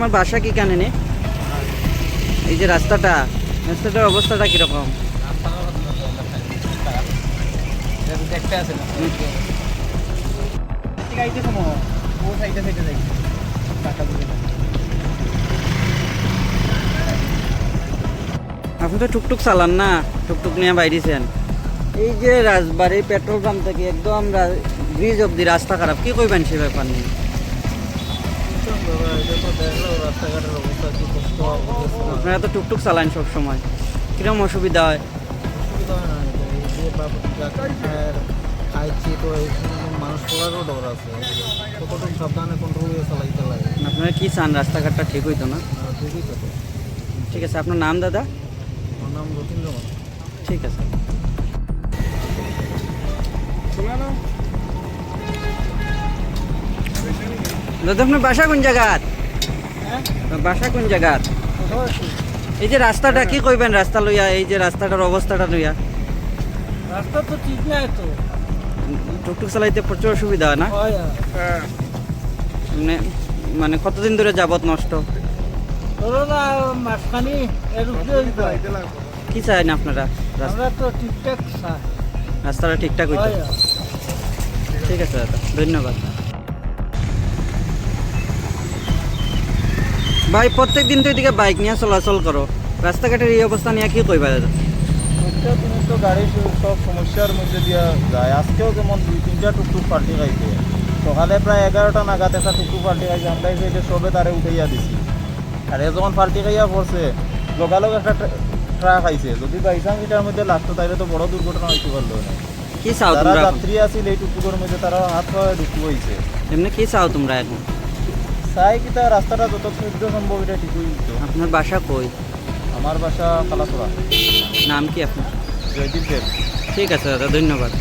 আপনার বাসা কি কানে নে? এই যে রাস্তাটার অবস্থাটা কিরকম? দেখতে আছে না ঠিক আইতে সময় ও সাইডে সাইডে যাই টাকা দিবে আপনি তো টুকটুক চালান না, টুকটুক নিয়ে বাইরেছেন। এই যে রাজবাড়ি পেট্রোল পাম্প থেকে একদম ব্রিজ অব্দি রাস্তা খারাপ, কি কইবেন সে ব্যাপার নিয়ে? রাস্তাঘাটের অবস্থা কি কষ্ট আপনারা তো টুকটুক চালান সব সময়, কিরকম অসুবিধা হয়? অসুবিধা হয় না এই যে খাইছি তো মানুষ পড়ারও ডর আছে কতটুকু সাবধানে কন্ট্রোল করে চালাইতে লাগে। আপনারা কি চান, রাস্তাঘাটটা ঠিক হইতো না? ঠিকই তো। ঠিক আছে, আপনার নাম দাদা? আমার নাম রতীন্দ্র মাল। ঠিক আছে। দাদা আপনার বাসা কোন জায়গাত? বাসা কোন জায়গাত? এই যে রাস্তাটা কি কইবেন রাস্তা লইয়া, এই যে রাস্তাটার অবস্থাটা লইয়া? রাস্তা তো ঠিক নাই তো টুকটুক চালাইতে প্রচুর অসুবিধা হয় না? মানে মানে কতদিন ধরে যাবত নষ্ট? ধরো না মাঝখানি এর উপরে কি চাই না আপনারা? আমরা তো ঠিকঠাক রাস্তাটা ঠিকঠাক হইতো? ঠিক আছে দাদা, ধন্যবাদ। ভাই প্রত্যেক দিন তো এদিকে বাইক নিয়ে চলাচল করো, রাস্তাঘাটের এই অবস্থা নিয়ে কি কইবা দাদা? প্রত্যেক দিন তো গাড়ি সব সমস্যার মধ্যে দিয়ে যায়। আজকেও যেমন 2-3টা টুকটুক পাল্টি খাইছে, সকালে প্রায় 11টা নাগাদ একটা টুকটুক পাল্টি খাইছে, আমরা এসে সবে তারে উঠাইয়া দিছি। আর এ যখন পাল্টি খাইয়া পড়ছে লগালগ একটা ট্রাক আইছে, যদি বাইচান্স এটার মধ্যে লাগতো তাহলে তো বড় দুর্ঘটনা হইতে পারলো না। কি চাও যারা তোমরা? যাত্রী আছিল এই টুকটুকের মধ্যে তারা হাত পায়ে ঢুকু হয়েছে। এমনি কি চাও তোমরা এখন? চাই কি তা রাস্তাটা যত শীঘ্র সম্ভব এটা ঠিক হয়ে যেত। আপনার বাসা কই? আমার বাসা কালাছড়া। নাম কি আপনার? জয়দীপ দেব। ঠিক আছে দাদা, ধন্যবাদ।